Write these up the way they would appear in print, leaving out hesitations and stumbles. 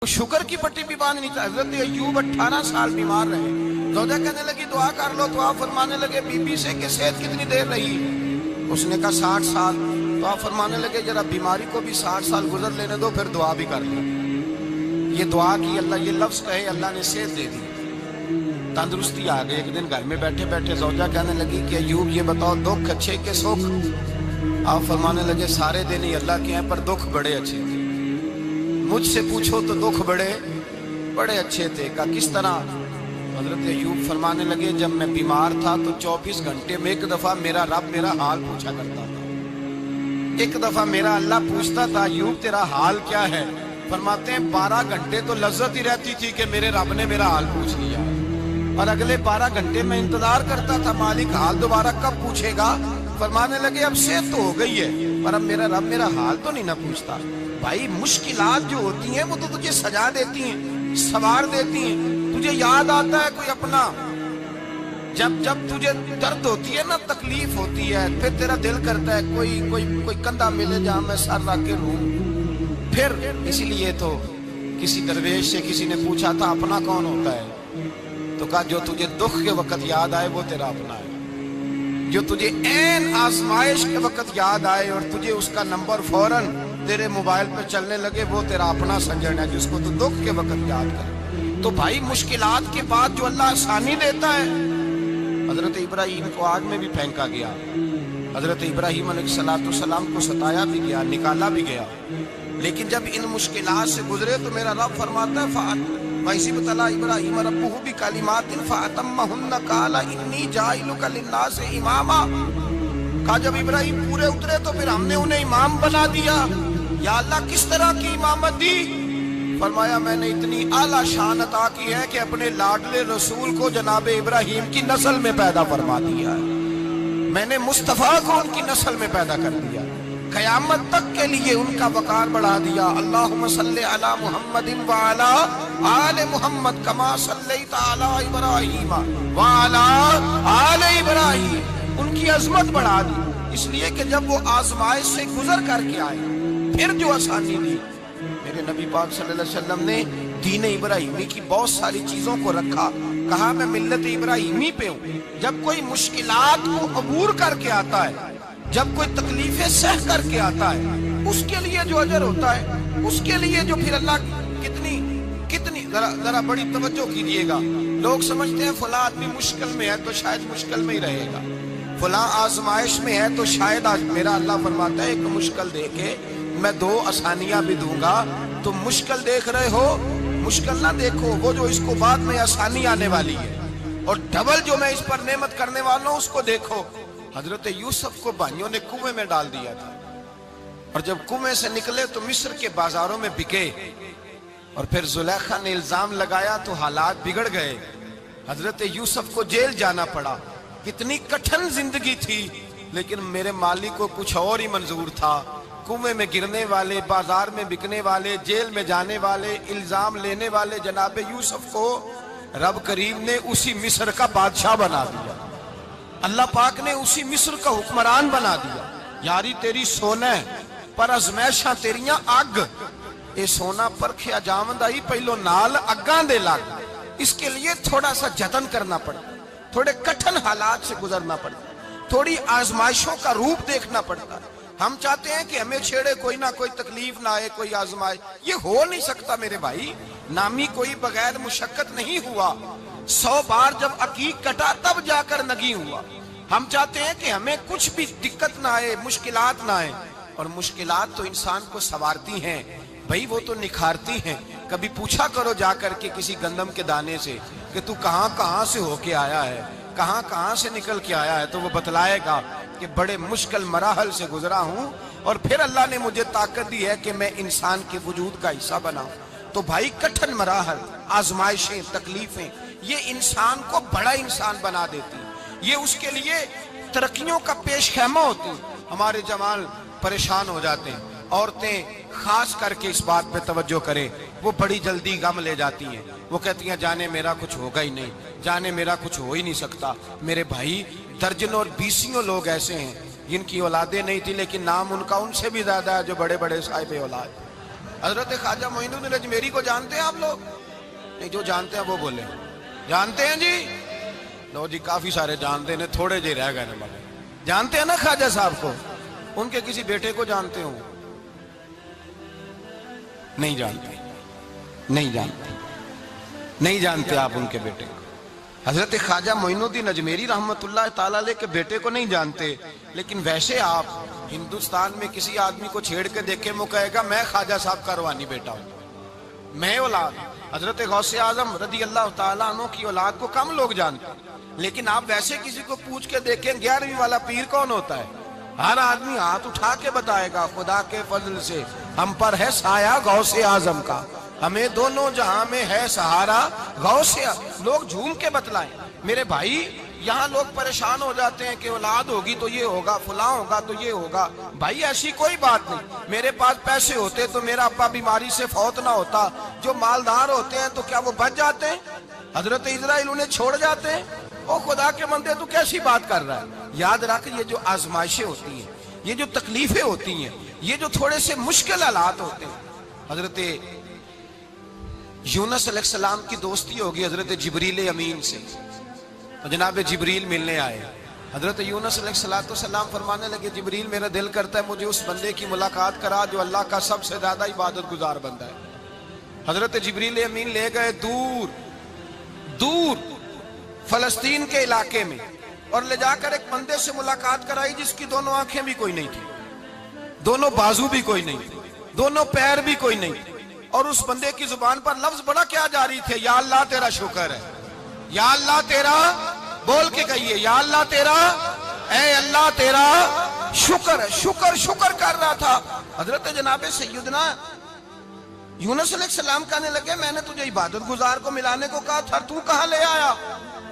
Sugar की पट्टी भी बांधनी चाहिए। हजरत अय्यूब 18 साल बीमार रहे। ज़ौजा कहने लगी दुआ कर लो, तो आप फरमाने लगे बीबी से कि सेहत कितनी देर रही? उसने कहा 60 साल। तो आप फरमाने लगे जरा बीमारी को भी 60 साल गुजर लेने दो, फिर दुआ भी कर लो। ये दुआ की अल्लाह, ये लफ्ज कहे अल्लाह ने सेहत दे दी, तंदुरुस्ती आ गई। एक दिन घर में बैठे बैठे ज़ौजा कहने लगी कि अय्यूब ये बताओ दुख अच्छे के सुख? आप फरमाने लगे सारे दिन ही अल्लाह के हैं, पर दुख बड़े अच्छे थे। मुझसे पूछो तो दुख बड़े अच्छे थे। का किस तरह? हजरत अय्यूब फरमाने लगे जब मैं बीमार था तो 24 घंटे में एक दफा मेरा रब मेरा हाल पूछा करता था। एक दफा मेरा अल्लाह पूछता था अय्यूब तेरा हाल क्या है? फरमाते हैं 12 घंटे तो लज्जत ही रहती थी कि मेरे रब ने मेरा हाल पूछ लिया, और अगले 12 घंटे में इंतजार करता था मालिक हाल दोबारा कब पूछेगा। फरमाने लगे अब सेहत तो हो गई है, पर अब मेरा रब मेरा हाल तो नहीं ना पूछता। भाई मुश्किलात जो होती हैं वो तो तुझे सजा देती हैं, सवार देती हैं। तुझे याद आता है कोई अपना, जब तुझे दर्द होती है ना, तकलीफ होती है, फिर तेरा दिल करता है कोई कंधा मिले जहां मैं सर रख के रूं। फिर इसीलिए तो किसी दरवेश से किसी ने पूछा था अपना कौन होता है? तो कहा जो तुझे दुख के वक्त याद आए वो तेरा अपना है। जो तुझे ऐन आजमाइश के वक्त याद आए और तुझे उसका नंबर फौरन तेरे मोबाइल पे चलने लगे, वो तेरा अपना संजन है, जिसको तू दुख के वक्त याद कर। तो भाई मुश्किलात के बाद जो अल्लाह आसानी देता है, हजरत इब्राहिम को आग में भी फेंका गया, हजरत इब्राहिम अलैहिस्सलाम को सताया भी गया, निकाला भी गया, लेकिन जब इन मुश्किलात से गुजरे तो मेरा रब फरमाता है वैसी बतला इब्राहिम रब्बुहु बिकलिमातिन फअतम्महुन्ना काला इन्नी जाइलुका लिन्नासि इमामा। कहा जब इब्राहिम पूरे उतरे तो फिर हमने उन्हें इमाम बना दिया। या अल्लाह किस तरह की इमामत दी? फरमाया मैंने इतनी आला शान अता की है कि अपने लाडले रसूल को जनाब इब्राहिम की नस्ल में पैदा फरमा दिया है। मैंने मुस्तफा को उनकी नस्ल में पैदा कर दिया, क़यामत तक के लिए उनका वकार बढ़ा दिया। अल्लाहुम्मा सल्ली अला मुहम्मदिन व अला आले मुहम्मद कमा सल्लैता अला इब्राहीम व अला आले इब्राहीम। उनकी अजमत बढ़ा दी, इसलिए कि जब वो आजमाइश से गुजर करके आए फिर जो आसानी दी। मेरे नबी पाक सल्लल्लाहु अलैहि वसल्लम ने दीन इब्राहिमी की बहुत सारी चीजों को रखा, कहा मैं मिल्लत इब्राहिमी पे हूँ। जब कोई मुश्किलात को अबूर करके आता है, जब कोई तकलीफें सह करके आता है, उसके लिए जो अजर होता है, उसके लिए जो फिर अल्लाह कितनी जरा बड़ी तवज्जो कीजिएगा। लोग समझते हैं फला आदमी मुश्किल में है तो शायद मुश्किल में ही रहेगा, फला आजमाइश में है तो शायद आज मेरा अल्लाह फरमाता है एक मुश्किल दे के मैं 2 आसानियां भी दूंगा। तो मुश्किल देख रहे हो, मुश्किल ना देखो, वो जो इसको बाद में आसानी आने वाली है, और डबल जो मैं इस पर नेमत करने वाला हूं उसको देखो। हजरत यूसुफ को भाइयों ने कुएं में डाल दिया था, और जब कुएं से निकले तो मिस्र के बाजारों में बिके, और फिर जुलेखा ने इल्जाम लगाया तो हालात बिगड़ गए। हजरत यूसुफ को जेल जाना पड़ा। कितनी कठिन जिंदगी थी, लेकिन मेरे मालिक को कुछ और ही मंजूर था। कुएं में गिरने वाले, बाजार में बिकने वाले, जेल में जाने वाले, इल्जाम लेने वाले जनाब यूसुफ को रब करीम ने उसी मिस्र का बादशाह बना दिया। अल्लाह पाक ने उसी मिस्र का हुक्मरान बना दिया। यारी तेरी सोना पर अजमैशा तेरियां अग, ये सोना परखिया जावंदा ही पहलो नाल अग्गां दे लग। इसके लिए थोड़ा सा जतन करना पड़ता, थोड़े कठिन हालात से गुजरना पड़ता, थोड़ी आजमाइशों का रूप देखना पड़ता। हम चाहते हैं कि हमें छेड़े कोई ना कोई तकलीफ ना आए, कोई आजमाइश। ये हो नहीं सकता मेरे भाई, नामी कोई बगैर मुशक्कत नहीं हुआ। 100 बार जब अकीक कटा तब जाकर नगी हुआ। हम चाहते हैं कि हमें कुछ भी दिक्कत ना आए, मुश्किलात ना आए, और मुश्किलात तो इंसान को संवारती हैं भाई, वो तो निखारती हैं। कभी पूछा करो जाकर के किसी गंदम के दाने से कि तू कहां से होके आया है, कहां से निकल के आया है, तो वो बतलाएगा कि बड़े मुश्किल मराहल से गुजरा हूं, और फिर अल्लाह ने मुझे ताकत दी है कि मैं इंसान के वजूद का हिस्सा बनाऊं। तो भाई कठिन मराहल, आजमाइशें, तकलीफें, ये इंसान को बड़ा इंसान बना देती, ये उसके लिए तरक्कियों का पेश खैमा होती। हमारे जवान परेशान हो जाते हैं, औरतें खास करके इस बात पे तवज्जो करें, वो बड़ी जल्दी गम ले जाती हैं। वो कहती हैं जाने मेरा कुछ होगा ही नहीं, जाने मेरा कुछ हो ही नहीं सकता। मेरे भाई दर्जनों और बीसियों लोग ऐसे हैं जिनकी औलादें नहीं थी, लेकिन नाम उनका उनसे भी ज्यादा है जो बड़े बड़े साहिब औलाद। حضرت خواجہ معین الدین اجمیری کو جانتے ہیں آپ لوگ؟ نہیں، جو جانتے ہیں وہ بولے جانتے ہیں جی؟ لو جی، کافی سارے جانتے ہیں، تھوڑے جی رہ گئے نا بابا۔ جانتے ہیں نا خواجہ صاحب کو؟ ان کے کسی بیٹے کو جانتے ہوں؟ نہیں جانتے، نہیں جانتے، نہیں جانتے آپ ان کے بیٹے کو۔ حضرت خواجہ معین الدین اجمیری رحمت اللہ تعالیٰ علیہ کے بیٹے کو نہیں جانتے، لیکن ویسے آپ ہندوستان میں کسی آدمی کو چھیڑ کے دیکھیں، وہ کہے گا میں خواجہ صاحب کا روحانی بیٹا ہوں، میں اولاد۔ حضرت غوث اعظم رضی اللہ تعالیٰ عنہ کی اولاد کو کم لوگ جانتے ہیں، لیکن آپ ویسے کسی کو پوچھ کے دیکھیں 11ویں والا پیر کون ہوتا ہے، ہر آدمی ہاتھ اٹھا کے بتائے گا خدا کے فضل سے ہم پر ہے سایہ غوث اعظم کا، ہمیں دونوں جہاں میں ہے سہارا غوث اعظم۔ لوگ جھوم کے بتلائیں۔ میرے بھائی، یہاں لوگ پریشان ہو جاتے ہیں کہ اولاد ہوگی تو یہ ہوگا، فلاں ہوگا تو یہ ہوگا۔ بھائی ایسی کوئی بات نہیں۔ میرے پاس پیسے ہوتے تو میرا ابا بیماری سے فوت نہ ہوتا۔ جو مالدار ہوتے ہیں تو کیا وہ بچ جاتے ہیں؟ حضرت اسرائیل انہیں چھوڑ جاتے ہیں؟ او خدا کے بندے، تو کیسی بات کر رہا ہے؟ یاد رکھ، یہ جو آزمائشیں ہوتی ہیں، یہ جو تکلیفیں ہوتی ہیں، یہ جو تھوڑے سے مشکل حالات ہوتے ہیں۔ حضرت یونس علیہ السلام کی دوستی ہوگی حضرت جبریل امین سے، تو جناب جبریل ملنے آئے۔ حضرت یونس علیہ السلام فرمانے لگے جبریل میرا دل کرتا ہے مجھے اس بندے کی ملاقات کرا جو اللہ کا سب سے زیادہ عبادت گزار بندہ ہے۔ حضرت جبریل امین لے گئے دور دور فلسطین کے علاقے میں، اور لے جا کر ایک بندے سے ملاقات کرائی جس کی دونوں آنکھیں بھی کوئی نہیں تھی، دونوں بازو بھی کوئی نہیں تھی، دونوں پیر بھی کوئی نہیں تھی، اور اس بندے کی زبان پر لفظ بڑا کیا جاری تھے، یا اللہ تیرا شکر ہے، یا اللہ تیرا، بول کے کہیے، یا اللہ تیرا، اے اللہ تیرا شکر ہے۔ شکر شکر کر رہا تھا۔ حضرت جناب سیدنا یونس علیہ السلام کہنے لگے میں نے تجھے عبادت گزار کو ملانے کو کہا تھا، تو کہاں لے آیا؟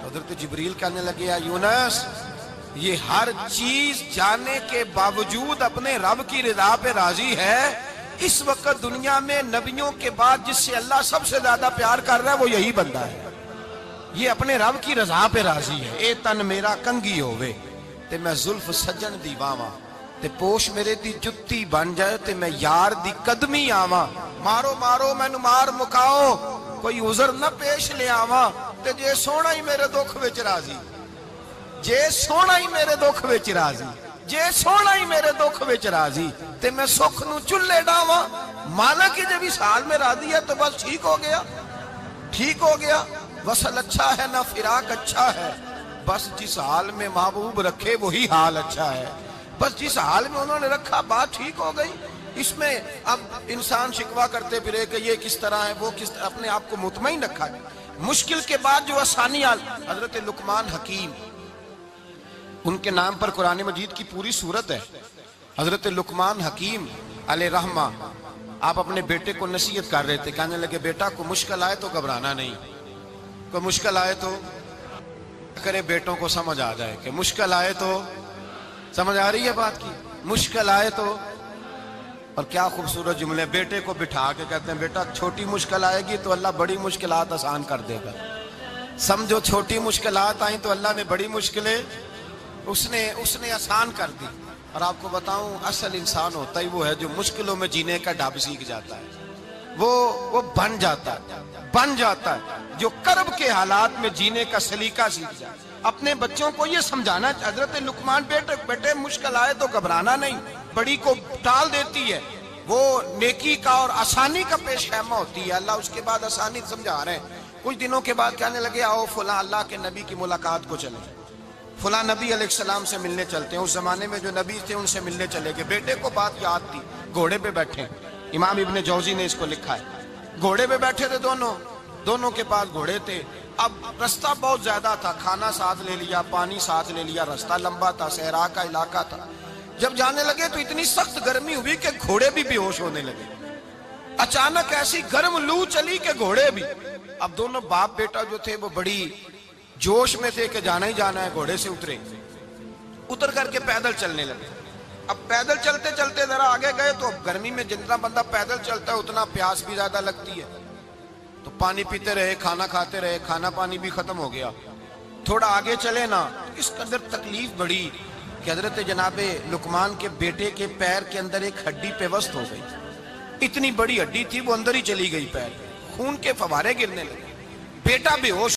حضرت جبریل کہنے لگے یا یونس، یہ ہر چیز جانے کے باوجود اپنے رب کی رضا پہ راضی ہے۔ اس وقت دنیا میں نبیوں کے بعد جس سے اللہ سب سے زیادہ پیار کر رہا ہے وہ یہی بندہ ہے، یہ اپنے رب کی رضا پہ راضی ہے۔ اے تن میرا کنگی ہووے تے میں زلف سجن دی واواں، تے پوش میرے دی جتی بن جائے تے میں یار دی قدمی آواں، مارو مارو مینو مار مکاؤ کوئی عذر نہ پیش لے آواں، تے جے سونا ہی میرے دکھ وچ راضی، جے سونا ہی میرے دکھ وچ راضی، جے سونا ہی میرے دکھ وچ راضی، تے میں سکھ نو چلے ڈاواں۔ مانا کہ جب اس حال میں راضی ہے تو بس ٹھیک ہو گیا، ٹھیک ہو گیا۔ وصل اچھا ہے نہ فراق اچھا ہے، بس جس حال میں محبوب رکھے وہی حال اچھا ہے۔ بس جس حال میں انہوں نے رکھا بات ٹھیک ہو گئی۔ اس میں اب انسان شکوہ کرتے پھرے کہ یہ کس طرح ہے، وہ کس طرح، اپنے آپ کو مطمئن رکھا ہے۔ مشکل کے بعد جو آسانی حضرت لقمان حکیم، ان کے نام پر قرآن مجید کی پوری سورت ہے۔ حضرت لقمان حکیم علیہ رحمہ آپ اپنے بیٹے کو نصیحت کر رہے تھے، کہنے لگے بیٹا کو مشکل آئے تو گھبرانا نہیں، کوئی مشکل آئے تو کرے، بیٹوں کو سمجھ آ جائے کہ مشکل آئے تو، سمجھ آ رہی ہے بات کی، مشکل آئے تو۔ اور کیا خوبصورت جملے، بیٹے کو بٹھا کے کہتے ہیں بیٹا چھوٹی مشکل آئے گی تو اللہ بڑی مشکلات آسان کر دے گا، سمجھو چھوٹی مشکلات آئیں تو اللہ نے بڑی مشکلیں اس نے آسان کر دی۔ اور آپ کو بتاؤں اصل انسان ہوتا ہی وہ ہے جو مشکلوں میں جینے کا ڈھب سیکھ جاتا ہے، وہ بن جاتا ہے جو کرب کے حالات میں جینے کا سلیقہ سیکھ جائے۔ اپنے بچوں کو یہ سمجھانا، حضرت لقمان بیٹے مشکل آئے تو گھبرانا نہیں، بڑی کو ٹال دیتی ہے، وہ نیکی کا اور آسانی کا پیش خیمہ ہوتی ہے۔ اللہ اس کے بعد آسانی سمجھا رہے ہیں۔ کچھ دنوں کے بعد کہنے لگے آؤ فلاں اللہ کے نبی کی ملاقات کو چلیں، فلاں نبی علیہ السلام سے ملنے چلتے ہیں۔ اس زمانے میں جو نبی تھے ان سے ملنے چلے گئے۔ بیٹے کو بات یاد تھی، گھوڑے پہ بیٹھے، امام ابن جوزی نے اس کو لکھا ہے، گھوڑے پہ بیٹھے تھے دونوں کے پاس گھوڑے تھے۔ اب رستہ بہت زیادہ تھا، کھانا ساتھ لے لیا، پانی ساتھ لے لیا، رستہ لمبا تھا، صحرا کا علاقہ تھا۔ جب جانے لگے تو اتنی سخت گرمی ہوئی کہ گھوڑے بھی بے ہوش ہونے لگے۔ اچانک ایسی گرم لو چلی کہ گھوڑے بھی، اب دونوں باپ بیٹا جو تھے وہ بڑی جوش میں تھے کہ جانا ہی جانا ہے، گھوڑے سے اتر کر کے پیدل چلنے لگے۔ اب پیدل چلتے چلتے ذرا آگے گئے تو گرمی میں جتنا بندہ پیدل چلتا ہے اتنا پیاس بھی زیادہ لگتی ہے، تو پانی پیتے رہے، کھانا کھاتے رہے، کھانا پانی بھی ختم ہو گیا۔ تھوڑا آگے چلے نا، اس کے اندر تکلیف بڑی کہ حضرت جناب لقمان کے بیٹے کے پیر کے اندر ایک ہڈی پیوست ہو گئی، اتنی بڑی ہڈی تھی وہ اندر ہی چلی گئی، پیر خون کے فوارے گرنے لگے، بیٹا بے ہوش